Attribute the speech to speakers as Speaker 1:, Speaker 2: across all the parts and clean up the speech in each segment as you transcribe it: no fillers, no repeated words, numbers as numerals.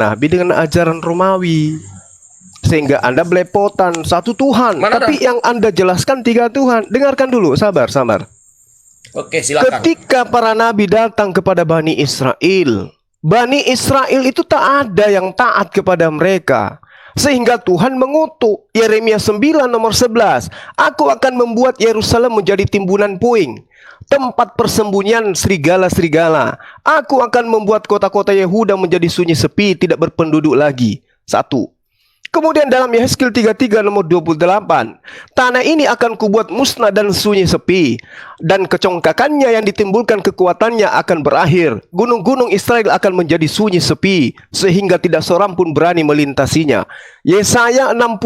Speaker 1: Nabi dengan ajaran Romawi. Sehingga Anda belepotan satu Tuhan. Tapi yang Anda jelaskan tiga Tuhan. Dengarkan dulu, sabar.
Speaker 2: Oke, silakan.
Speaker 1: Ketika para nabi datang kepada Bani Israel itu tak ada yang taat kepada mereka. Sehingga Tuhan mengutuk. Yeremia 9 nomor 11. Aku akan membuat Yerusalem menjadi timbunan puing, tempat persembunyian serigala-serigala. Aku akan membuat kota-kota Yehuda menjadi sunyi sepi, tidak berpenduduk lagi. 1. Kemudian dalam Yehezkiel 33 nomor 28, tanah ini akan kubuat musnah dan sunyi sepi, dan kecongkakannya yang ditimbulkan kekuatannya akan berakhir. Gunung-gunung Israel akan menjadi sunyi sepi, sehingga tidak seorang pun berani melintasinya. Yesaya 60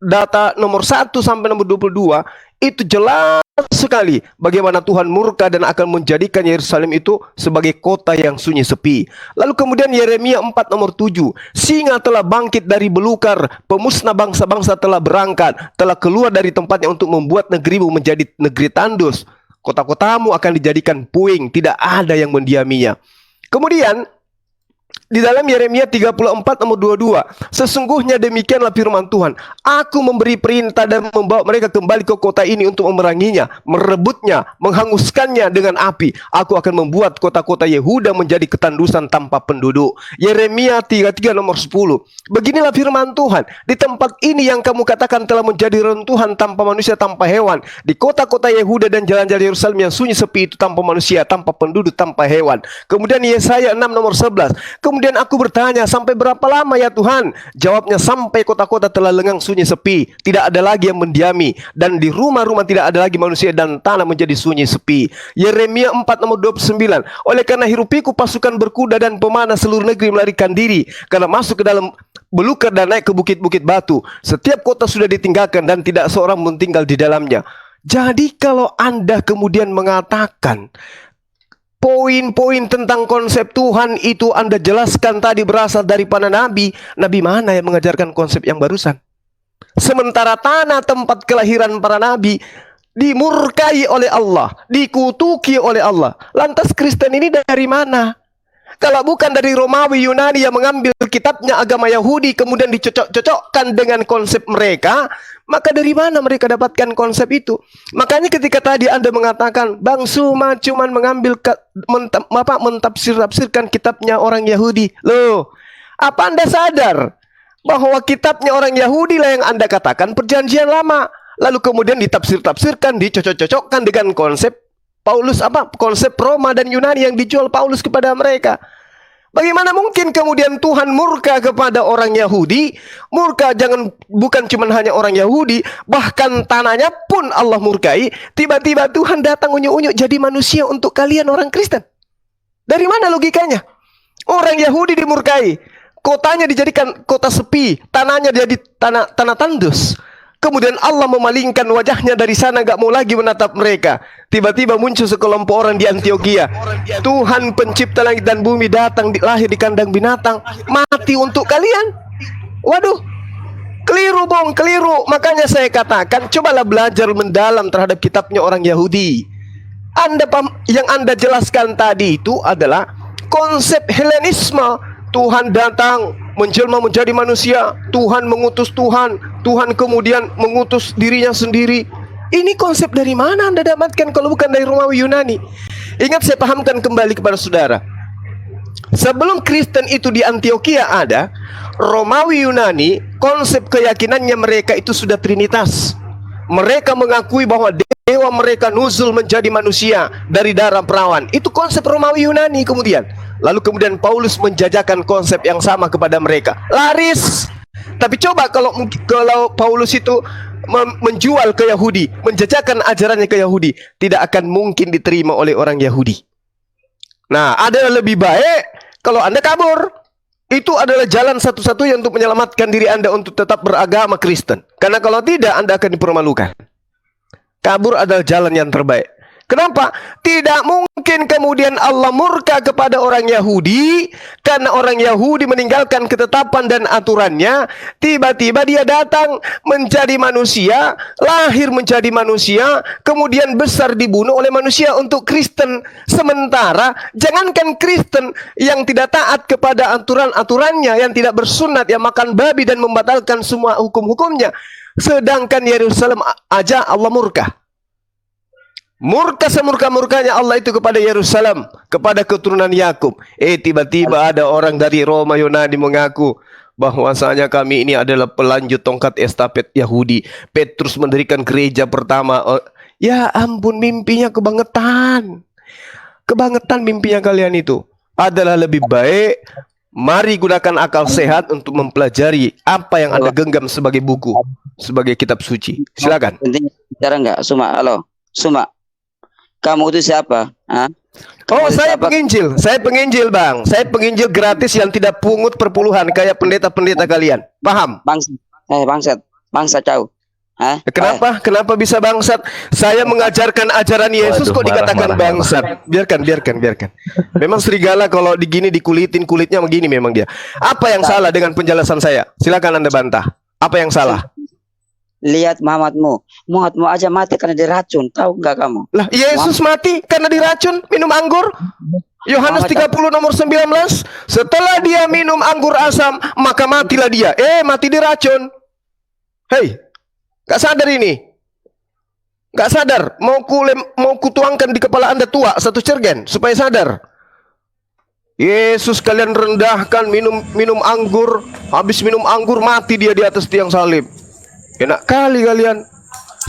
Speaker 1: data nomor 1 sampai nomor 22, itu jelas sekali bagaimana Tuhan murka dan akan menjadikan Yerusalem itu sebagai kota yang sunyi sepi. Lalu kemudian Yeremia 4 nomor 7, singa telah bangkit dari belukar, pemusnah bangsa-bangsa telah berangkat, telah keluar dari tempatnya untuk membuat negerimu menjadi negeri tandus. Kota-kotamu akan dijadikan puing, tidak ada yang mendiaminya. Kemudian di dalam Yeremia 34 nomor 22, sesungguhnya demikianlah firman Tuhan, aku memberi perintah dan membawa mereka kembali ke kota ini untuk memeranginya, merebutnya, menghanguskannya dengan api. Aku akan membuat kota-kota Yehuda menjadi ketandusan tanpa penduduk. Yeremia 33 nomor 10, beginilah firman Tuhan, di tempat ini yang kamu katakan telah menjadi rentuhan tanpa manusia, tanpa hewan, di kota-kota Yehuda dan jalan-jalan Yerusalem yang sunyi sepi itu tanpa manusia, tanpa penduduk, tanpa hewan. Kemudian Yesaya 6 nomor 11, kemudian aku bertanya, sampai berapa lama ya Tuhan? Jawabnya, sampai kota-kota telah lengang sunyi sepi, tidak ada lagi yang mendiami, dan di rumah-rumah tidak ada lagi manusia, dan tanah menjadi sunyi sepi. Yeremia 4 nomor 29, oleh karena hirupiku pasukan berkuda dan pemanah seluruh negeri melarikan diri, karena masuk ke dalam belukar dan naik ke bukit-bukit batu. Setiap kota sudah ditinggalkan dan tidak seorang pun tinggal di dalamnya. Jadi kalau Anda kemudian mengatakan poin-poin tentang konsep Tuhan itu Anda jelaskan tadi berasal dari para nabi, nabi mana yang mengajarkan konsep yang barusan? Sementara tanah tempat kelahiran para nabi dimurkai oleh Allah, dikutuki oleh Allah. Lantas Kristen ini dari mana? Kalau bukan dari Romawi, Yunani yang mengambil kitabnya agama Yahudi kemudian dicocok-cocokkan dengan konsep mereka, maka dari mana mereka dapatkan konsep itu? Makanya ketika tadi Anda mengatakan Bang Suma cuman mengambil mentafsirkan kitabnya orang Yahudi. Loh, apa Anda sadar bahwa kitabnya orang Yahudi lah yang Anda katakan perjanjian lama, lalu kemudian ditafsir-tafsirkan, dicocok-cocokkan dengan konsep Paulus, konsep Roma dan Yunani yang dijual Paulus kepada mereka. Bagaimana mungkin kemudian Tuhan murka kepada orang Yahudi? Murka bukan cuma hanya orang Yahudi, bahkan tanahnya pun Allah murkai. Tiba-tiba Tuhan datang unyu-unyu jadi manusia untuk kalian orang Kristen. Dari mana logikanya? Orang Yahudi dimurkai, kotanya dijadikan kota sepi, tanahnya jadi tanah tandus. Kemudian Allah memalingkan wajahnya dari sana, gak mau lagi menatap mereka. Tiba-tiba muncul sekelompok orang di Antioquia. Tuhan pencipta langit dan bumi datang lahir di kandang binatang, mati untuk kalian. Waduh, keliru bong, keliru. Makanya saya katakan, cobalah belajar mendalam terhadap kitabnya orang Yahudi. Yang Anda jelaskan tadi itu adalah konsep Helenisme. Tuhan datang menjelma menjadi manusia, Tuhan mengutus Tuhan kemudian mengutus dirinya sendiri. Ini konsep dari mana Anda dapatkan kalau bukan dari Romawi Yunani? Ingat, saya pahamkan kembali kepada saudara. Sebelum Kristen itu di Antioquia ada, Romawi Yunani, konsep keyakinannya mereka itu sudah Trinitas. Mereka mengakui bahwa dewa mereka nuzul menjadi manusia dari darah perawan. Itu konsep Romawi Yunani kemudian. Lalu kemudian Paulus menjajakan konsep yang sama kepada mereka. Laris. Tapi coba kalau Paulus itu menjual ke Yahudi, menjajakan ajarannya ke Yahudi, tidak akan mungkin diterima oleh orang Yahudi. Nah, ada lebih baik kalau Anda kabur. Itu adalah jalan satu-satunya untuk menyelamatkan diri Anda untuk tetap beragama Kristen. Karena kalau tidak, Anda akan dipermalukan. Kabur adalah jalan yang terbaik. Kenapa? Tidak mungkin kemudian Allah murka kepada orang Yahudi karena orang Yahudi meninggalkan ketetapan dan aturannya. Tiba-tiba dia datang menjadi manusia, lahir menjadi manusia, kemudian besar dibunuh oleh manusia untuk Kristen. Sementara jangankan Kristen yang tidak taat kepada aturan-aturannya, yang tidak bersunat, yang makan babi dan membatalkan semua hukum-hukumnya. Sedangkan Yerusalem aja Allah murka. Murka semurka-murkanya Allah itu kepada Yerusalem, kepada keturunan Yakub. Tiba-tiba ada orang dari Roma Yunani mengaku bahwasanya kami ini adalah pelanjut tongkat estafet Yahudi. Petrus mendirikan gereja pertama. Ya ampun, mimpinya kebangetan. Kebangetan mimpinya kalian itu. Adalah lebih baik mari gunakan akal sehat untuk mempelajari apa yang Anda genggam sebagai buku, sebagai kitab suci. Silakan.
Speaker 3: Intinya bicara enggak? Suma, halo. Suma. Kamu itu siapa? Hah?
Speaker 1: Oh, saya penginjil. Saya penginjil, Bang. Saya penginjil gratis yang tidak pungut perpuluhan kayak pendeta-pendeta kalian. Paham?
Speaker 3: Bangsat. Bangsat jauh. Hah?
Speaker 1: Kenapa? Kenapa bisa bangsat? Saya mengajarkan ajaran Yesus kok dikatakan bangsat. Biarkan. Memang serigala kalau digini dikulitin kulitnya begini memang dia. Apa yang salah dengan penjelasan saya? Silakan Anda bantah. Apa yang salah?
Speaker 3: Lihat Muhammadmu aja mati karena diracun, tahu nggak kamu?
Speaker 1: Lah, Yesus mati karena diracun minum anggur. Yohanes 30 nomor 19. Setelah dia minum anggur asam, maka matilah dia. Mati diracun. Hei, nggak sadar ini? Nggak sadar? Mau kutuangkan di kepala Anda tua satu cergen supaya sadar. Yesus kalian rendahkan, minum anggur, habis minum anggur mati dia di atas tiang salib. Enak kali kalian.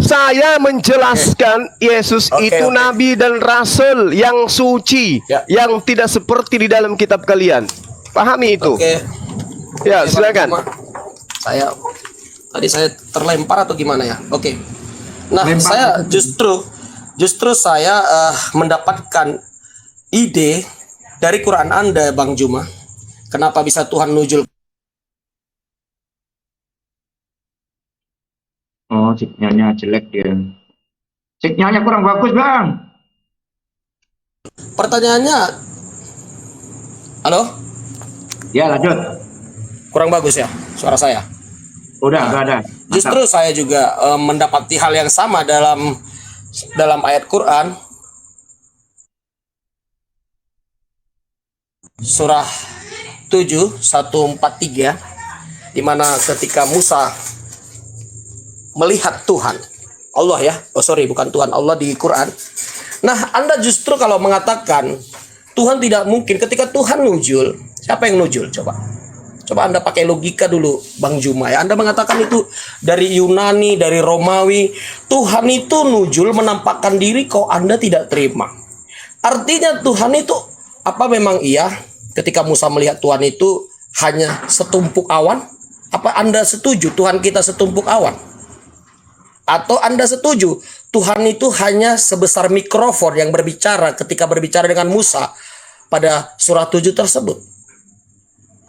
Speaker 1: Saya menjelaskan Yesus itu nabi dan rasul yang suci, yang tidak seperti di dalam kitab kalian. Pahami itu. Ya, silakan.
Speaker 4: Tadi saya terlempar atau gimana ya? Nah, saya justru saya mendapatkan ide dari Quran Anda, Bang Juma. Kenapa bisa Tuhan nujul?
Speaker 5: Oh, sinyalnya jelek dia. Sinyalnya kurang bagus, Bang.
Speaker 4: Pertanyaannya, halo?
Speaker 5: Ya, lanjut.
Speaker 4: Kurang bagus ya suara saya?
Speaker 5: Udah, nggak ada.
Speaker 4: Justru saya juga mendapati hal yang sama dalam ayat Quran. Surah 7, 143, di mana ketika Musa melihat Tuhan, Allah ya, bukan Tuhan, Allah di Quran. Nah, Anda justru kalau mengatakan Tuhan tidak mungkin, ketika Tuhan nujul, siapa yang nujul? Coba Anda pakai logika dulu, Bang Juma ya. Anda mengatakan itu dari Yunani, dari Romawi. Tuhan itu nujul menampakkan diri, kok Anda tidak terima. Artinya Tuhan itu apa memang iya ketika Musa melihat Tuhan itu hanya setumpuk awan? Apa Anda setuju Tuhan kita setumpuk awan? Atau Anda setuju Tuhan itu hanya sebesar mikrofon yang berbicara ketika berbicara dengan Musa pada surah 7 tersebut?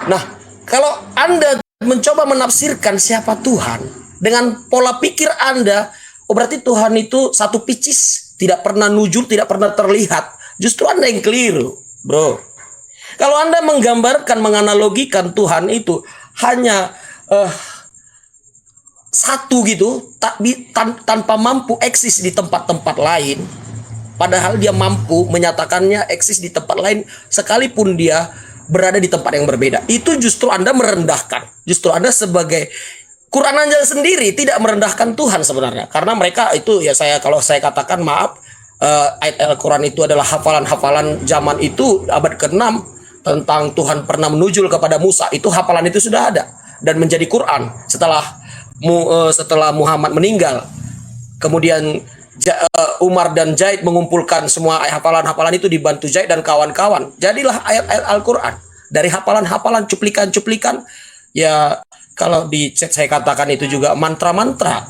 Speaker 4: Nah, kalau Anda mencoba menafsirkan siapa Tuhan dengan pola pikir Anda, berarti Tuhan itu satu picis, tidak pernah nujul, tidak pernah terlihat. Justru Anda yang keliru, bro. Kalau Anda menggambarkan, menganalogikan Tuhan itu hanya satu gitu, tanpa mampu eksis di tempat-tempat lain, padahal dia mampu menyatakannya eksis di tempat lain sekalipun dia berada di tempat yang berbeda. Itu justru Anda merendahkan. Justru Anda sebagai Quran Anda sendiri tidak merendahkan Tuhan sebenarnya, karena mereka itu ya, kalau saya katakan maaf, ayat Al-Quran itu adalah hafalan-hafalan zaman itu abad ke-6 tentang Tuhan pernah menujul kepada Musa. Itu hafalan itu sudah ada dan menjadi Quran setelah Muhammad meninggal. Kemudian Umar dan Zaid mengumpulkan semua hafalan-hafalan itu, dibantu Zaid dan kawan-kawan. Jadilah ayat-ayat Al-Quran dari hafalan-hafalan, cuplikan-cuplikan. Ya, kalau di chat saya katakan itu juga mantra-mantra.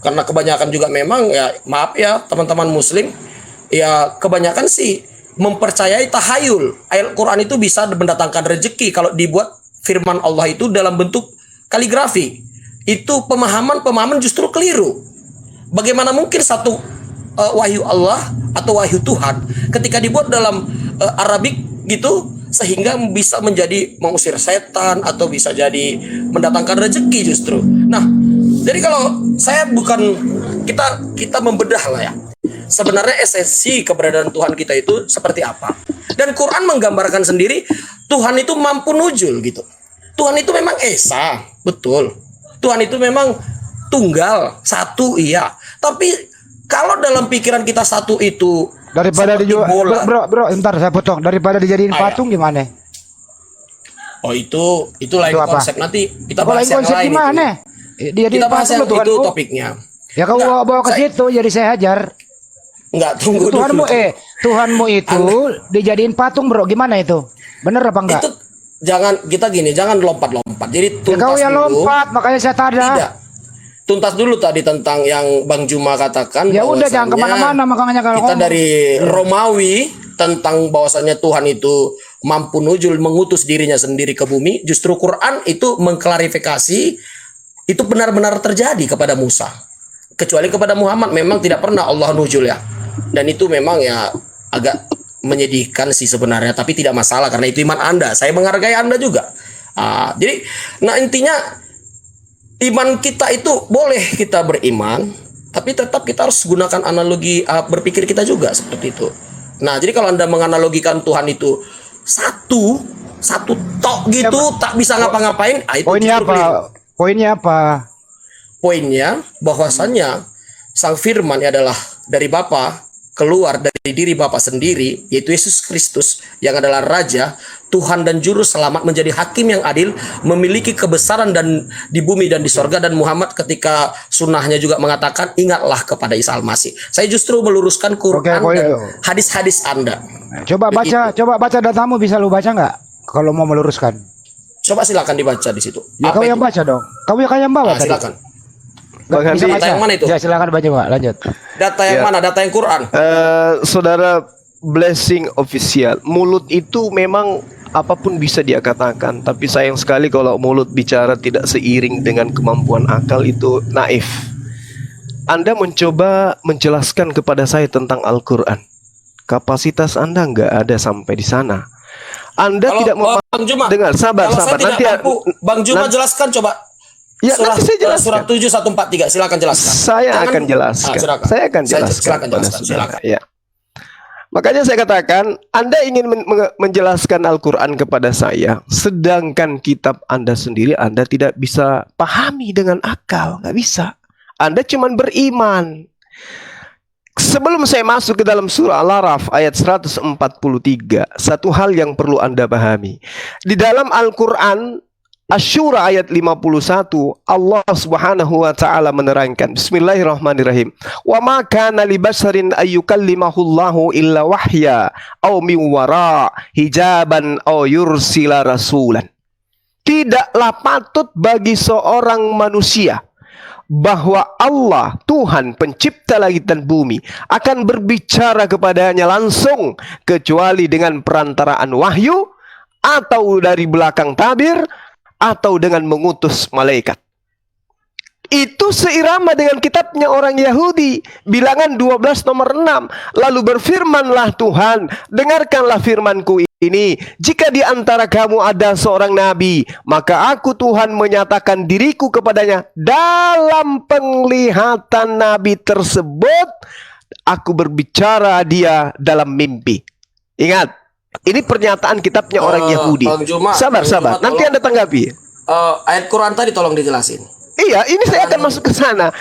Speaker 4: Karena kebanyakan juga memang ya, maaf ya teman-teman muslim, ya kebanyakan sih mempercayai tahayul. Ayat Al-Quran itu bisa mendatangkan rezeki kalau dibuat firman Allah itu dalam bentuk kaligrafi. Itu pemahaman justru keliru. Bagaimana mungkin satu wahyu Allah atau wahyu Tuhan ketika dibuat dalam Arabik gitu, sehingga bisa menjadi mengusir setan atau bisa jadi mendatangkan rezeki justru. Nah, jadi kalau saya bukan kita membedah lah ya. Sebenarnya esensi keberadaan Tuhan kita itu seperti apa? Dan Quran menggambarkan sendiri Tuhan itu mampu nujul gitu. Tuhan itu memang esa, betul. Tuhan itu memang tunggal, satu iya. Tapi kalau dalam pikiran kita satu itu
Speaker 6: Daripada
Speaker 4: seperti
Speaker 6: dijual,
Speaker 4: bola.
Speaker 6: bro, bentar saya potong. Daripada dijadiin patung gimana?
Speaker 4: Oh itu lain
Speaker 6: Itu apa?
Speaker 4: konsep, nanti kita
Speaker 6: Kalau
Speaker 4: bahas
Speaker 6: lain
Speaker 4: yang
Speaker 6: konsep
Speaker 4: lain
Speaker 6: gimana?
Speaker 4: itu.
Speaker 6: Dia
Speaker 4: Kita bahas yang
Speaker 6: patung loh,
Speaker 4: itu
Speaker 6: Tuhanmu.
Speaker 4: topiknya.
Speaker 6: Ya kau
Speaker 4: Enggak,
Speaker 6: bawa ke
Speaker 4: saya-
Speaker 6: situ jadi saya hajar.
Speaker 4: Enggak, tunggu
Speaker 6: Tuhanmu
Speaker 4: dulu.
Speaker 6: Tuhanmu itu dijadiin patung, bro. Gimana itu? Bener apa enggak?
Speaker 4: Itu jangan lompat-lompat. Jadi
Speaker 6: Ya, kau
Speaker 4: tuntas
Speaker 6: yang
Speaker 4: dulu.
Speaker 6: lompat, makanya saya tada.
Speaker 4: Tidak. Tuntas dulu tadi tentang yang Bang Juma katakan.
Speaker 6: Ya udah jangan
Speaker 4: bahwasannya
Speaker 6: kemana-mana makanya kalau
Speaker 4: kita
Speaker 6: ngomong.
Speaker 4: dari Romawi tentang bahwasannya Tuhan itu mampu nujul mengutus dirinya sendiri ke bumi. Justru Quran itu mengklarifikasi itu benar-benar terjadi kepada Musa. Kecuali kepada Muhammad memang tidak pernah Allah nujul ya. Dan itu memang ya agak menyedihkan sih sebenarnya, tapi tidak masalah karena itu iman Anda. Saya menghargai Anda juga. Jadi intinya iman kita itu boleh kita beriman, tapi tetap kita harus gunakan analogi berpikir kita juga seperti itu. Nah, jadi kalau Anda menganalogikan Tuhan itu satu tok gitu, tak bisa ngapa-ngapain, itu
Speaker 6: Poinnya
Speaker 4: justru
Speaker 6: apa?
Speaker 4: keliru.
Speaker 6: Poinnya apa?
Speaker 4: Poinnya bahwasannya Sang Firman adalah dari Bapa, keluar dari diri Bapa sendiri, yaitu Yesus Kristus yang adalah Raja, Tuhan dan Juru Selamat, menjadi Hakim yang adil, memiliki kebesaran dan di bumi dan di sorga. Dan Muhammad ketika sunnahnya juga mengatakan, ingatlah kepada Isa Al-Masih. Saya justru meluruskan Quran dan hadis-hadis Anda.
Speaker 6: Coba baca datamu, bisa lu baca nggak? Kalau mau meluruskan.
Speaker 4: Coba silakan dibaca di situ.
Speaker 6: Ya kau yang
Speaker 4: itu?
Speaker 6: baca dong. Kau yang bawa tadi.
Speaker 4: Silakan.
Speaker 6: Nggak bisa
Speaker 1: Data
Speaker 6: baca.
Speaker 4: yang mana itu?
Speaker 6: Ya silakan baca, Pak. Lanjut.
Speaker 4: Data yang
Speaker 1: Ya.
Speaker 4: mana? Data yang Quran.
Speaker 1: Saudara Blessing Official, mulut itu memang apapun bisa dia katakan, tapi sayang sekali kalau mulut bicara tidak seiring dengan kemampuan akal, itu naif. Anda mencoba menjelaskan kepada saya tentang Al-Quran, kapasitas Anda nggak ada sampai di sana. Anda
Speaker 4: Kalau
Speaker 1: tidak mau
Speaker 4: Bang Juma,
Speaker 1: dengar, sabar.
Speaker 4: kalau saya tidak
Speaker 1: Nanti
Speaker 4: mampu, Bang Juma
Speaker 1: nanti-
Speaker 4: jelaskan coba.
Speaker 1: Ya, nanti saya jelaskan.
Speaker 4: Surat 7143, silakan jelaskan.
Speaker 1: Saya akan jelaskan.
Speaker 4: silakan.
Speaker 1: Saya akan jelaskan.
Speaker 4: Silakan
Speaker 1: kepada
Speaker 4: jelaskan,
Speaker 1: saudara.
Speaker 4: silakan.
Speaker 1: Ya. Makanya saya katakan, Anda ingin menjelaskan Al-Quran kepada saya, sedangkan kitab Anda sendiri Anda tidak bisa pahami dengan akal, nggak bisa. Anda cuma beriman. Sebelum saya masuk ke dalam surah Al-Araf ayat 143, satu hal yang perlu Anda pahami. Di dalam Al-Quran Asy-Syura ayat 51, Allah Subhanahu wa taala menerangkan, bismillahirrahmanirrahim. Wa ma kana li basharin ayyukallimahullahu illa wahya aw min wara hijaban aw yursila rasulan. Tidaklah patut bagi seorang manusia bahwa Allah, Tuhan pencipta langit dan bumi, akan berbicara kepadanya langsung kecuali dengan perantaraan wahyu atau dari belakang tabir atau dengan mengutus malaikat. Itu seirama dengan kitabnya orang Yahudi, bilangan 12 nomor 6. Lalu berfirmanlah Tuhan, dengarkanlah firmanku ini, jika di antara kamu ada seorang nabi, maka aku Tuhan menyatakan diriku kepadanya dalam penglihatan nabi tersebut, aku berbicara dia dalam mimpi. Ingat, ini pernyataan kitabnya orang Yahudi.
Speaker 4: Bang Juma,
Speaker 1: Sabar.
Speaker 4: Bang Juma,
Speaker 1: Nanti Anda tanggapi.
Speaker 4: ayat Quran tadi tolong dijelasin.
Speaker 1: Iya, ini saya akan masuk ke sana.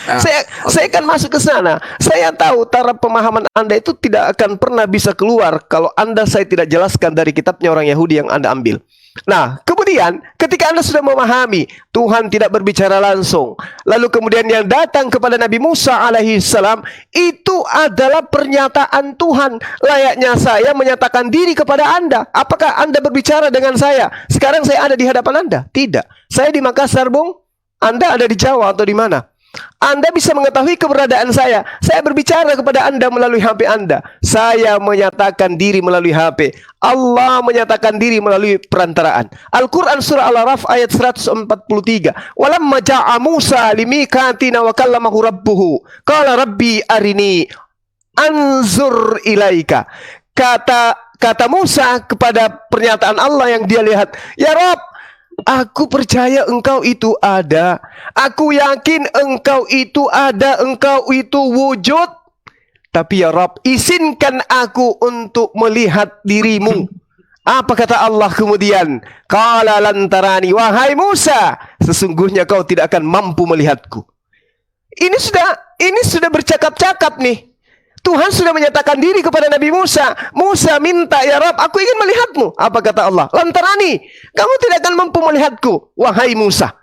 Speaker 1: Saya akan masuk ke sana. Saya tahu taraf pemahaman Anda itu tidak akan pernah bisa keluar kalau saya tidak jelaskan dari kitabnya orang Yahudi yang Anda ambil. Nah, kemudian ketika Anda sudah memahami Tuhan tidak berbicara langsung, lalu kemudian yang datang kepada Nabi Musa alaihi salam itu adalah pernyataan Tuhan. Layaknya saya menyatakan diri kepada Anda. Apakah Anda berbicara dengan saya? Sekarang saya ada di hadapan Anda? Tidak. Saya di Makassar, Bung. Anda ada di Jawa atau di mana? Anda bisa mengetahui keberadaan saya. Saya berbicara kepada Anda melalui HP Anda. Saya menyatakan diri melalui HP. Allah menyatakan diri melalui perantaraan. Al-Quran surah Al-Araf ayat 143. Walamma ja'a Musa limikatina wa kallamahu rabbuhu. Qala rabbi arini anzur ilaika. Kata Musa kepada pernyataan Allah yang dia lihat, ya Rob, aku percaya engkau itu ada. Aku yakin engkau itu ada, engkau itu wujud. Tapi ya Rob, izinkan aku untuk melihat dirimu. Apa kata Allah kemudian? Qala lantarani, wahai Musa, sesungguhnya kau tidak akan mampu melihatku. Ini sudah bercakap-cakap nih. Tuhan sudah menyatakan diri kepada Nabi Musa. Musa minta, ya Rabb, aku ingin melihatmu. Apa kata Allah? Lantarani, kamu tidak akan mampu melihatku, wahai Musa.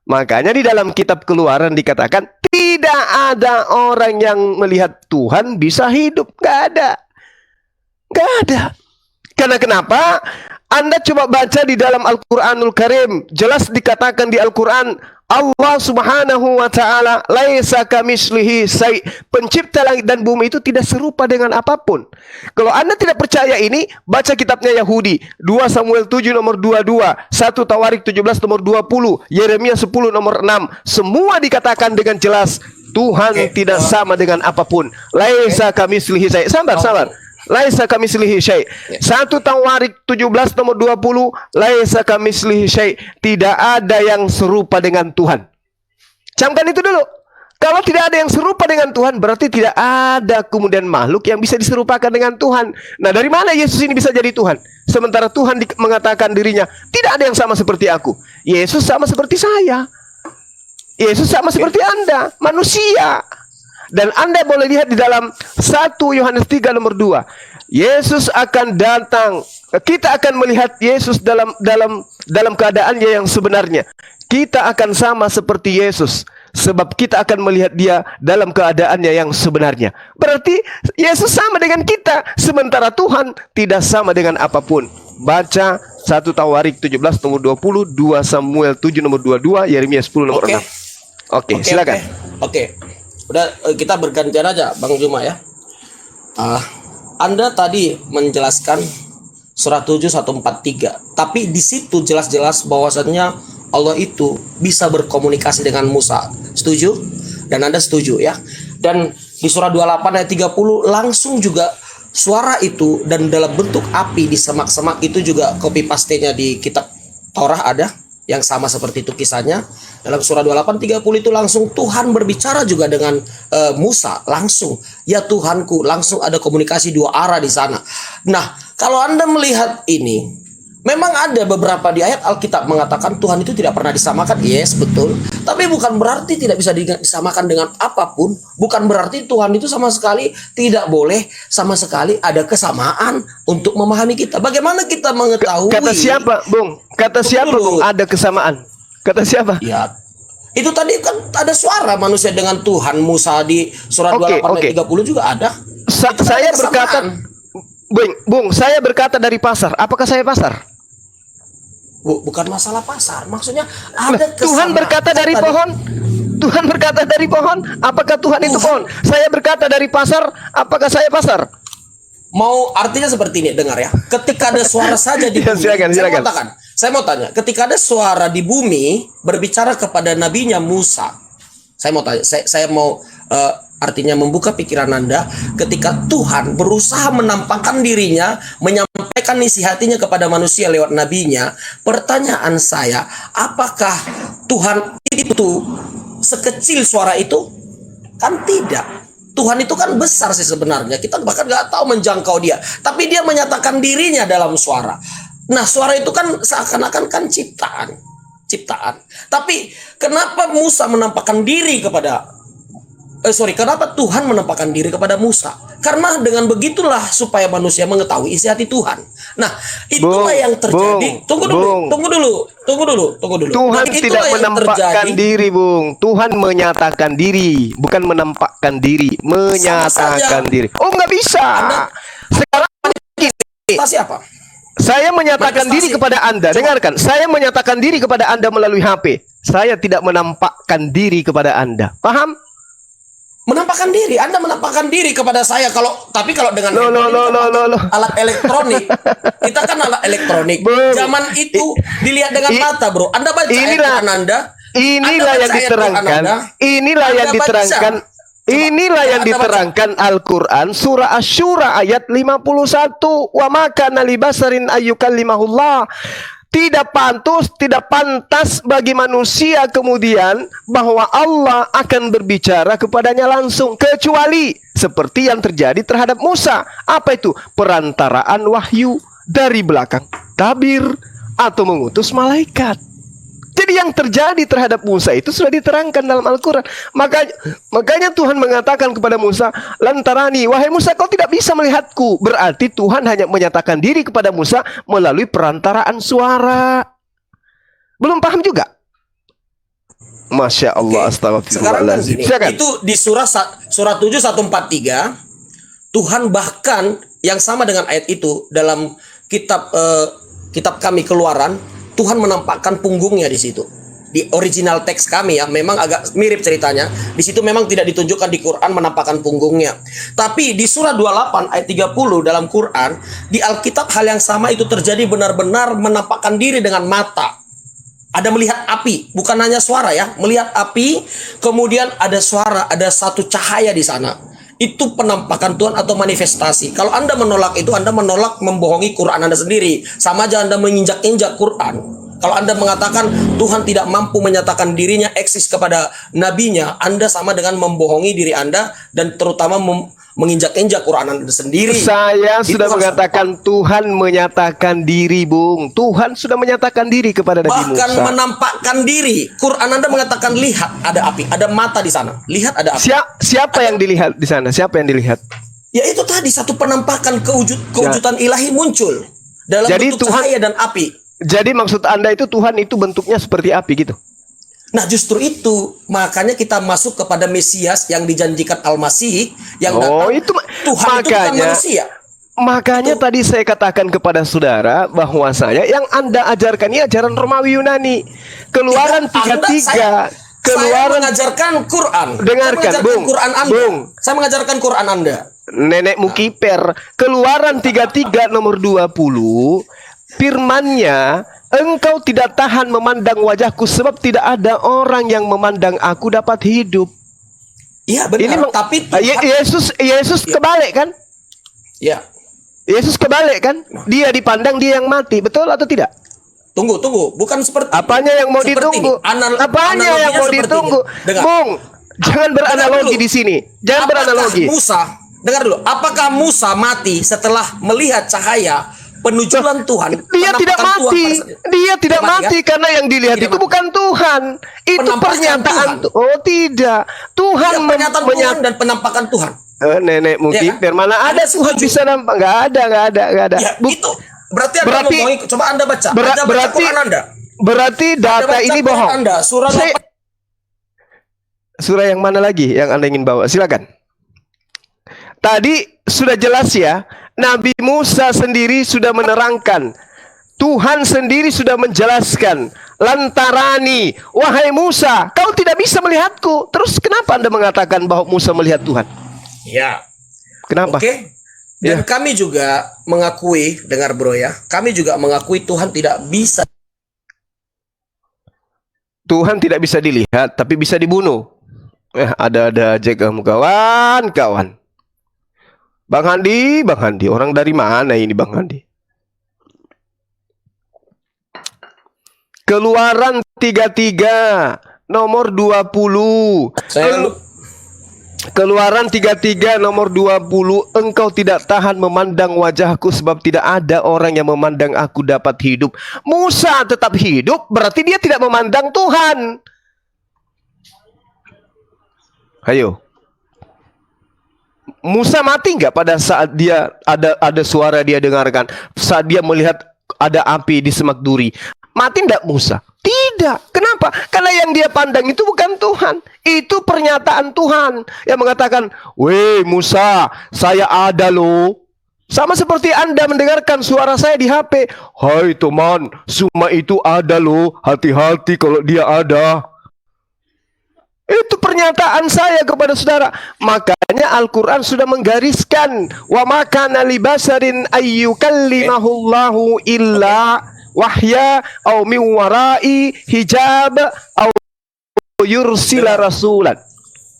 Speaker 1: Makanya di dalam kitab Keluaran dikatakan, tidak ada orang yang melihat Tuhan bisa hidup. Gak ada. Gak ada. Karena kenapa? Anda coba baca di dalam Al-Quranul Karim. Jelas dikatakan di Al-Quran, Allah subhanahu wa ta'ala laisa kamislihi syai'. Pencipta langit dan bumi itu tidak serupa dengan apapun. Kalau Anda tidak percaya ini, baca kitabnya Yahudi, 2 Samuel 7 nomor 22, 1 Tawarik 17 nomor 20, Yeremia 10 nomor 6. Semua dikatakan dengan jelas, Tuhan tidak sama dengan apapun. Laisa kamislihi syai'. Sabar. Laisa kamislihi syai'. 1 Tawarik 17 nomor 20, laisa kamislihi syai'. Tidak ada yang serupa dengan Tuhan. Camkan itu dulu. Kalau tidak ada yang serupa dengan Tuhan, berarti tidak ada kemudian makhluk yang bisa diserupakan dengan Tuhan. Nah, dari mana Yesus ini bisa jadi Tuhan? Sementara Tuhan mengatakan dirinya, tidak ada yang sama seperti aku. Yesus sama seperti saya. Yesus sama seperti Anda, manusia. Dan Anda boleh lihat di dalam 1 Yohanes 3 nomor 2. Yesus akan datang. Kita akan melihat Yesus dalam keadaannya yang sebenarnya. Kita akan sama seperti Yesus. Sebab kita akan melihat dia dalam keadaannya yang sebenarnya. Berarti Yesus sama dengan kita. Sementara Tuhan tidak sama dengan apapun. Baca 1 Tawarik 17 nomor 20, 2 Samuel 7 nomor 22, Yeremia 10 nomor 6. Oke, silakan.
Speaker 4: Oke. Udah, kita bergantian aja Bang Juma ya. Anda tadi menjelaskan surah 7 143, tapi di situ jelas-jelas bahwasannya Allah itu bisa berkomunikasi dengan Musa. Setuju? Dan Anda setuju ya? Dan di surah 28 ayat 30 langsung juga suara itu dan dalam bentuk api di semak-semak itu juga copy paste-nya di kitab Taurat ada yang sama seperti itu kisahnya. Dalam surah 28 30 itu langsung Tuhan berbicara juga dengan Musa langsung. Ya Tuhanku, langsung ada komunikasi dua arah di sana. Nah, kalau Anda melihat ini, memang ada beberapa di ayat Alkitab mengatakan Tuhan itu tidak pernah disamakan. Yes, betul. Tapi bukan berarti tidak bisa disamakan dengan apapun. Bukan berarti Tuhan itu sama sekali tidak boleh sama sekali ada kesamaan untuk memahami kita. Bagaimana kita mengetahui?
Speaker 1: Kata siapa, Bung? Kata siapa, Bung? Ada kesamaan. Kata siapa?
Speaker 4: Ya, itu tadi kan ada suara manusia dengan Tuhan. Musa di surat 28 ayat 30 juga ada.
Speaker 1: Saya berkata, Bung, saya berkata dari pasar. Apakah saya pasar?
Speaker 4: Bukan masalah pasar. Maksudnya ada kesamaan.
Speaker 1: Tuhan berkata dari pohon. Tuhan berkata dari pohon. Apakah Tuhan itu pohon? Saya berkata dari pasar. Apakah saya pasar?
Speaker 4: Mau artinya seperti ini, dengar ya. Ketika ada suara saja di bumi,
Speaker 1: silakan.
Speaker 4: Saya mau tanya, ketika ada suara di bumi berbicara kepada nabinya Musa, saya mau tanya, saya mau artinya membuka pikiran Anda, ketika Tuhan berusaha menampakkan dirinya, menyampaikan isi hatinya kepada manusia lewat nabinya, pertanyaan saya, apakah Tuhan itu sekecil suara itu? Kan tidak. Tuhan itu kan besar sih sebenarnya. Kita bahkan nggak tahu menjangkau dia. Tapi dia menyatakan dirinya dalam suara. Nah, suara itu kan seakan-akan kan ciptaan. Tapi kenapa Musa menampakkan diri kepada kenapa Tuhan menampakkan diri kepada Musa? Karena dengan begitulah supaya manusia mengetahui isi hati Tuhan. Nah, itulah yang terjadi. Tunggu dulu.
Speaker 1: Tuhan tidak menampakkan diri, Bung. Tuhan menyatakan diri, bukan menampakkan diri, menyatakan diri. Oh, nggak bisa. Sekarang
Speaker 4: siapa?
Speaker 1: Saya menyatakan diri kepada Anda. Dengarkan, saya menyatakan diri kepada Anda melalui HP. Saya tidak menampakkan diri kepada Anda. Paham?
Speaker 4: Menampakkan diri, Anda menampakkan diri kepada saya tapi kalau dengan alat elektronik, kita kan alat elektronik. Zaman itu dilihat dengan mata, bro. Anda baca ayat Anda.
Speaker 1: Inilah yang diterangkan. Inilah yang
Speaker 4: Anda baca.
Speaker 1: diterangkan Al-Quran surah Asy-Syura ayat 51. Wa maka nalibasarin ayyukallimahullah. Tidak pantas bagi manusia kemudian bahwa Allah akan berbicara kepadanya langsung, kecuali seperti yang terjadi terhadap Musa. Apa itu? Perantaraan wahyu dari belakang tabir atau mengutus malaikat. Jadi yang terjadi terhadap Musa itu sudah diterangkan dalam Al-Quran. Makanya Tuhan mengatakan kepada Musa, lantarani, wahai Musa, kau tidak bisa melihatku. Berarti Tuhan hanya menyatakan diri kepada Musa melalui perantaraan suara. Belum paham juga? Masya Allah,
Speaker 4: Sekarang kan
Speaker 1: astagfirullahaladzim.
Speaker 4: gini, itu di surah 7 143, Tuhan bahkan yang sama dengan ayat itu dalam kitab kami Keluaran, Tuhan menampakkan punggungnya di situ. Di original teks kami ya, memang agak mirip ceritanya. Di situ memang tidak ditunjukkan di Quran menampakkan punggungnya. Tapi di surah 28 ayat 30 dalam Quran, di Alkitab hal yang sama itu terjadi, benar-benar menampakkan diri dengan mata. Ada melihat api, bukan hanya suara ya, melihat api, kemudian ada suara, ada satu cahaya di sana. Itu penampakan Tuhan atau manifestasi. Kalau Anda menolak itu, Anda menolak membohongi Quran Anda sendiri. Sama aja Anda menginjak-injak Quran. Kalau Anda mengatakan Tuhan tidak mampu menyatakan dirinya eksis kepada nabinya, Anda sama dengan membohongi diri Anda dan terutama menginjak-injak Quran Anda sendiri.
Speaker 1: Saya sudah
Speaker 4: Itu
Speaker 1: mengatakan Tuhan menyatakan diri, Bung. Tuhan sudah menyatakan diri kepada Nabi
Speaker 4: bahkan
Speaker 1: Musa.
Speaker 4: menampakkan diri. Quran Anda mengatakan lihat ada api, ada mata di sana. Lihat ada api.
Speaker 1: Siapa yang dilihat di sana? Siapa yang dilihat?
Speaker 4: Ya itu tadi satu penampakan kewujudan ilahi muncul dalam
Speaker 1: Jadi
Speaker 4: bentuk
Speaker 1: Tuhan-
Speaker 4: cahaya dan api.
Speaker 1: Jadi maksud Anda itu Tuhan itu bentuknya seperti api gitu?
Speaker 4: Nah justru itu makanya kita masuk kepada Mesias yang dijanjikan Al-Masih yang datang.
Speaker 1: itu
Speaker 4: Tuhan itu bukan manusia.
Speaker 1: Makanya tadi saya katakan kepada saudara bahwasanya yang Anda ajarkan ini ajaran Romawi Yunani. Keluaran
Speaker 4: Anda,
Speaker 1: 33.
Speaker 4: saya mengajarkan Quran.
Speaker 1: Dengarkan,
Speaker 4: saya mengajarkan
Speaker 1: Bung.
Speaker 4: Quran Anda.
Speaker 1: Bung.
Speaker 4: Saya mengajarkan Quran Anda.
Speaker 1: Nenekmu kiper. Keluaran 33 nomor 20. Firman-Nya, engkau tidak tahan memandang wajahku sebab tidak ada orang yang memandang aku dapat hidup.
Speaker 4: Iya benar.
Speaker 1: Ini
Speaker 4: Tapi Tuhan,
Speaker 1: Yesus kebalik kan?
Speaker 4: ya.
Speaker 1: Yesus kebalik kan? Dia dipandang, dia yang mati. Betul atau tidak?
Speaker 4: Tunggu. Bukan seperti
Speaker 1: Apanya yang mau
Speaker 4: seperti
Speaker 1: ditunggu?
Speaker 4: ini.
Speaker 1: Apanya yang mau
Speaker 4: Analoginya seperti
Speaker 1: ditunggu?
Speaker 4: ini. Dengar.
Speaker 1: Bung, jangan beranalogi
Speaker 4: dulu.
Speaker 1: di sini. Jangan
Speaker 4: Apakah
Speaker 1: beranalogi.
Speaker 4: Musa, dengar dulu. Apakah Musa mati setelah melihat cahaya penujulan Tuhan?
Speaker 1: Dia tidak
Speaker 4: penampakan Tuhan
Speaker 1: mati.
Speaker 4: pada saat-
Speaker 1: Dia tidak mati
Speaker 4: kan?
Speaker 1: karena yang dilihat
Speaker 4: Tidak
Speaker 1: itu
Speaker 4: mati.
Speaker 1: bukan Tuhan. Itu
Speaker 4: Penampakan
Speaker 1: pernyataan.
Speaker 4: Tuhan.
Speaker 1: Oh tidak. Tuhan
Speaker 4: Ya, pernyataan Tuhan dan penampakan Tuhan.
Speaker 1: Nenek mungkin
Speaker 4: Ya kan?
Speaker 1: mana ada
Speaker 4: Anda
Speaker 1: Tuhan
Speaker 4: setuju?
Speaker 1: bisa nampak? Nggak ada.
Speaker 4: Ya, itu berarti Anda
Speaker 1: berarti-
Speaker 4: ngomongin, coba Anda baca. Anda baca
Speaker 1: berarti
Speaker 4: Quran Anda.
Speaker 1: berarti
Speaker 4: Anda
Speaker 1: data
Speaker 4: baca
Speaker 1: ini
Speaker 4: Quran
Speaker 1: bohong.
Speaker 4: Anda, surah
Speaker 1: Saya- Surah yang mana lagi yang Anda ingin bawa? Silakan. Tadi sudah jelas ya, Nabi Musa sendiri sudah menerangkan. Tuhan sendiri sudah menjelaskan. Lantarani, wahai Musa, kau tidak bisa melihatku. Terus kenapa Anda mengatakan bahwa Musa melihat Tuhan?
Speaker 4: Ya.
Speaker 1: Kenapa?
Speaker 4: Oke. Dan kami juga mengakui, dengar bro ya, kami juga mengakui Tuhan tidak bisa.
Speaker 1: Tuhan tidak bisa dilihat, tapi bisa dibunuh. Ada aja kamu kawan. Bang Handi, orang dari mana ini Bang Handi? Keluaran 33 nomor 20. Keluaran 33 nomor 20. Engkau tidak tahan memandang wajahku sebab tidak ada orang yang memandang aku dapat hidup. Musa tetap hidup, berarti dia tidak memandang Tuhan. Ayo. Musa mati nggak pada saat dia ada suara dia dengarkan? Saat dia melihat ada api di semak duri. Mati nggak Musa? Tidak. Kenapa? Karena yang dia pandang itu bukan Tuhan. Itu pernyataan Tuhan yang mengatakan, "Weh Musa, saya ada loh." Sama seperti Anda mendengarkan suara saya di HP. "Hai teman, semua itu ada loh. Hati-hati kalau dia ada." Itu pernyataan saya kepada saudara. Makanya Al-Quran sudah menggariskan, "Wa makana li basarin ayyukallimahullahu illa wahya au min warai hijab au yursila rasulan."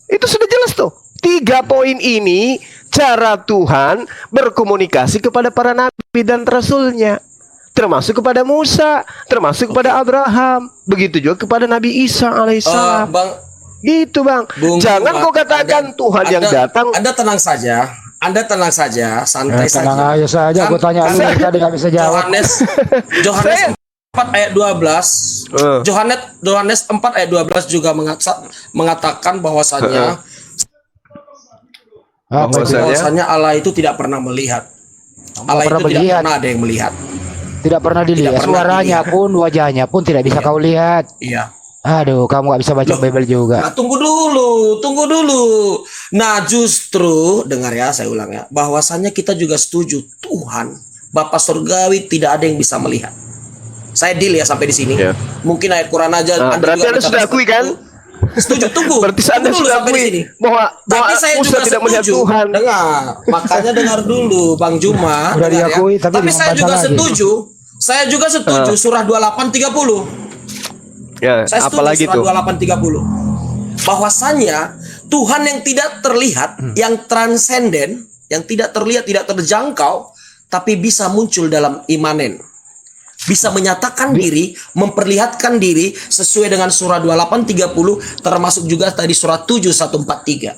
Speaker 1: Itu sudah jelas tuh. 3 poin ini cara Tuhan berkomunikasi kepada para nabi dan rasulnya. Termasuk kepada Musa, termasuk kepada Abraham. Begitu juga kepada Nabi Isa alaihissalam.
Speaker 4: Bang,
Speaker 1: Gitu bang.
Speaker 4: Bung
Speaker 1: Jangan
Speaker 4: Juma,
Speaker 1: kau katakan Tuhan yang datang.
Speaker 4: Anda tenang saja. Anda tenang saja, santai
Speaker 6: Tenang
Speaker 4: saja.
Speaker 6: aja saja, gue tanya lu dari tadi gak bisa jawab.
Speaker 4: Yohanes 4 ayat 12. Yohanes 4 ayat 12 juga mengatakan bahwasanya bahwasanya Allah itu tidak pernah melihat. Allah itu tidak pernah ada yang melihat.
Speaker 6: Tidak pernah dilihat.
Speaker 4: Tidak pernah
Speaker 6: Suaranya
Speaker 4: dilihat.
Speaker 6: pun, wajahnya pun tidak bisa kau lihat.
Speaker 4: Iya.
Speaker 6: Aduh, kamu gak bisa baca Bible juga.
Speaker 4: Nah, tunggu dulu. Nah, justru dengar ya, saya ulang ya, bahwasannya kita juga setuju Tuhan Bapa Surgawi tidak ada yang bisa melihat. Saya deal ya sampai di sini.
Speaker 1: Ya.
Speaker 4: Mungkin ayat Quran aja.
Speaker 1: Nah, berarti Anda sudah akui kan?
Speaker 4: Setuju, tunggu.
Speaker 1: Berarti Anda
Speaker 4: Tunggu dulu
Speaker 1: sudah
Speaker 4: sampai di
Speaker 1: akui
Speaker 4: sini.
Speaker 1: bahwa
Speaker 4: Tapi saya
Speaker 1: Musa
Speaker 4: juga
Speaker 1: tidak melihat
Speaker 4: setuju.
Speaker 1: Tuhan.
Speaker 4: Dengar, makanya dengar dulu, Bang Juma.
Speaker 6: Udah
Speaker 4: dengar ya.
Speaker 6: diakui, tapi
Speaker 4: saya
Speaker 6: membantah
Speaker 4: juga
Speaker 6: lagi.
Speaker 4: setuju. Saya juga setuju surah 28:30.
Speaker 1: Ya,
Speaker 4: Saya setuju
Speaker 1: apalagi
Speaker 4: surah
Speaker 1: tuh?
Speaker 4: 28:30. Bahwasannya Tuhan yang tidak terlihat, yang transenden, yang tidak terlihat, tidak terjangkau, tapi bisa muncul dalam imanen. Bisa menyatakan diri, memperlihatkan diri sesuai dengan surah 28:30, termasuk juga tadi surah 7:143.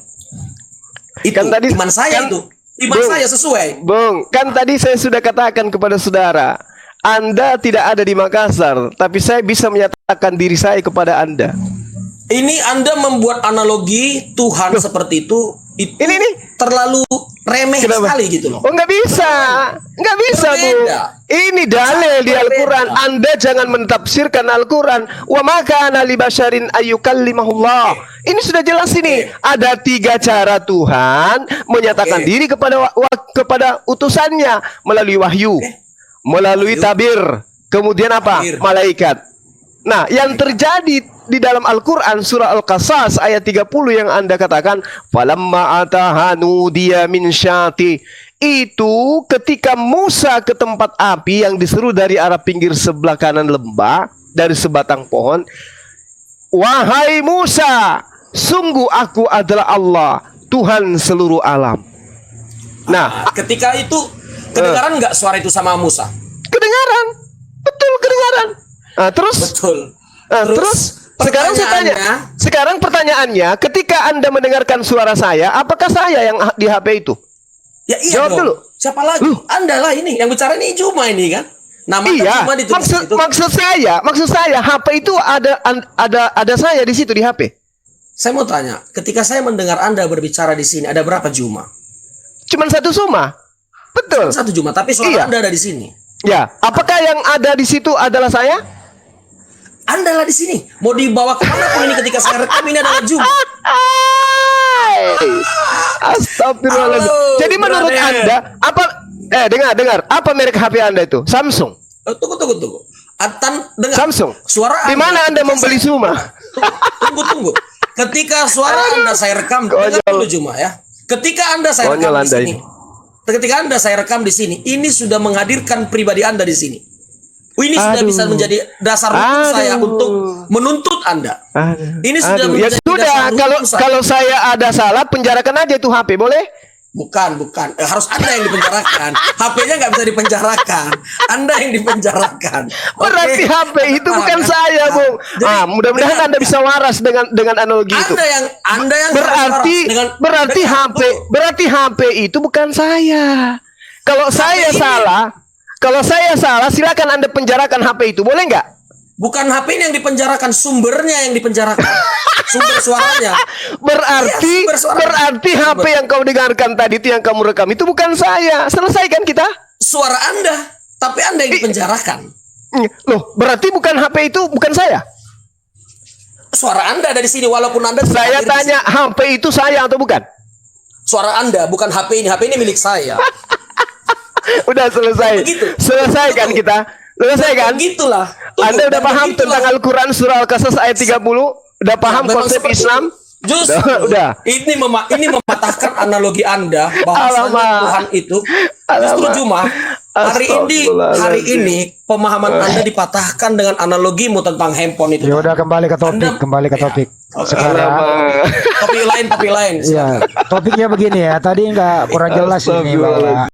Speaker 4: Itu
Speaker 1: Kan tadi-
Speaker 4: iman saya
Speaker 1: kan-
Speaker 4: itu. Iman
Speaker 1: Bung,
Speaker 4: saya sesuai.
Speaker 1: Bung, kan tadi saya sudah katakan kepada saudara, Anda tidak ada di Makassar, tapi saya bisa menyatakan diri saya kepada Anda.
Speaker 4: Ini Anda membuat analogi Tuhan seperti itu
Speaker 1: Ini.
Speaker 4: terlalu remeh
Speaker 1: Kenapa?
Speaker 4: sekali gitu loh.
Speaker 1: Oh, nggak bisa, Bung.
Speaker 4: Berbeda.
Speaker 1: Ini dalil di Al-Quran. Anda jangan mentafsirkan Al-Quran. Wa maka ana li basyarin ayyukallimahullah. Ini sudah jelas ini. Ada 3 cara Tuhan menyatakan diri kepada utusannya melalui wahyu, melalui tabir, kemudian apa?
Speaker 4: Tabir.
Speaker 1: Malaikat. Nah, yang terjadi di dalam Al-Quran surah Al-Qasas ayat 30 yang Anda katakan falamma atahanu dia min syati, itu ketika Musa ke tempat api yang diseru dari arah pinggir sebelah kanan lembah dari sebatang pohon, wahai Musa, sungguh aku adalah Allah, Tuhan seluruh alam. Nah,
Speaker 4: Ketika itu kedengaran nggak suara itu sama Musa?
Speaker 1: kedengaran, betul kedengaran. Nah, terus
Speaker 4: Betul.
Speaker 1: terus sekarang saya tanya,
Speaker 4: pertanyaannya-
Speaker 1: sekarang pertanyaannya, ketika Anda mendengarkan suara saya, apakah saya yang di HP itu?
Speaker 4: Ya iya
Speaker 1: Jawab
Speaker 4: dong.
Speaker 1: dulu.
Speaker 4: Siapa lagi? Anda lah ini yang bicara ini Juma ini kan. Nama
Speaker 1: Iya,
Speaker 4: Juma ditulis itu.
Speaker 1: maksud saya HP itu ada saya di situ di HP.
Speaker 4: Saya mau tanya, ketika saya mendengar Anda berbicara di sini ada berapa Juma?
Speaker 1: Cuman satu Suma. Betul.
Speaker 4: Satu Juma, tapi suara
Speaker 1: Iya.
Speaker 4: Anda ada di sini.
Speaker 1: Ya, apakah yang ada di situ adalah saya?
Speaker 4: Anda lah di sini. Mau dibawa kemana pun ini ketika saya rekam ini adalah Juma.
Speaker 1: Astagfirullahaladzim.
Speaker 4: Halo,
Speaker 1: Jadi menurut
Speaker 4: brother.
Speaker 1: Anda apa? Dengar. Apa merek HP Anda itu? Samsung.
Speaker 4: Tunggu. Dengar.
Speaker 1: Samsung.
Speaker 4: Suara
Speaker 1: Di mana Anda membeli Suma?
Speaker 4: Tunggu. Ketika suara Anda saya rekam,
Speaker 1: Konyol.
Speaker 4: dengar dulu Juma ya. Ketika Anda saya
Speaker 1: Konyol
Speaker 4: rekam di
Speaker 1: Anda
Speaker 4: sini.
Speaker 1: ini.
Speaker 4: Ketika Anda saya rekam di sini, ini sudah menghadirkan pribadi Anda di sini. Ini sudah
Speaker 1: Aduh.
Speaker 4: bisa menjadi dasar hukum saya
Speaker 1: Aduh.
Speaker 4: untuk menuntut Anda. Ini sudah
Speaker 1: Ya
Speaker 4: menjadi
Speaker 1: sudah,
Speaker 4: dasar hukum saya.
Speaker 1: kalau saya ada salah, penjarakan aja itu HP, boleh?
Speaker 4: Bukan. Harus Anda yang dipenjarakan. HP-nya nggak bisa dipenjarakan. Anda yang dipenjarakan.
Speaker 1: Berarti
Speaker 4: Oke.
Speaker 1: HP itu bukan
Speaker 4: Nah,
Speaker 1: saya, Bung.
Speaker 4: jadi,
Speaker 1: Mudah-mudahan
Speaker 4: dengar,
Speaker 1: Anda bisa waras dengan analogi itu.
Speaker 4: Anda yang
Speaker 1: Berarti
Speaker 4: dengan-
Speaker 1: berarti HP itu bukan saya. Kalau saya
Speaker 4: ini-
Speaker 1: salah, silakan Anda penjarakan HP itu, boleh nggak?
Speaker 4: Bukan HP ini yang dipenjarakan, sumbernya yang dipenjarakan. Sumber suaranya.
Speaker 1: Berarti
Speaker 4: Iya, sumber suara.
Speaker 1: berarti HP yang kau dengarkan tadi itu yang kamu rekam itu bukan saya. Selesaikan kita.
Speaker 4: Suara Anda, tapi Anda yang dipenjarakan.
Speaker 1: Loh, berarti bukan HP itu bukan saya.
Speaker 4: Suara Anda ada di sini walaupun Anda tidak
Speaker 1: Saya
Speaker 4: hadir di
Speaker 1: tanya, HP itu saya atau bukan?
Speaker 4: sini. Suara Anda bukan HP ini. HP ini milik saya.
Speaker 1: Udah selesai.
Speaker 4: Begitu.
Speaker 1: Selesai kan
Speaker 4: Betul.
Speaker 1: kita? Selesai kan?
Speaker 4: Begitulah.
Speaker 1: Anda udah paham tentang Al-Quran surah Al-Qasas ayat 30? Udah paham
Speaker 4: Memang
Speaker 1: konsep
Speaker 4: seperti
Speaker 1: Islam?
Speaker 4: itu. Justru
Speaker 1: Udah.
Speaker 4: ini mematahkan analogi Anda bahwa
Speaker 1: Alamak.
Speaker 4: Tuhan itu justru
Speaker 1: Alamak.
Speaker 4: Juma Hari ini pemahaman Anda dipatahkan dengan analogimu tentang handphone itu.
Speaker 6: Ya udah kembali ke topik, kembali ke topik. Sekarang
Speaker 4: Topik lain.
Speaker 6: ya, topiknya begini ya. Tadi nggak kurang jelas ini bahwa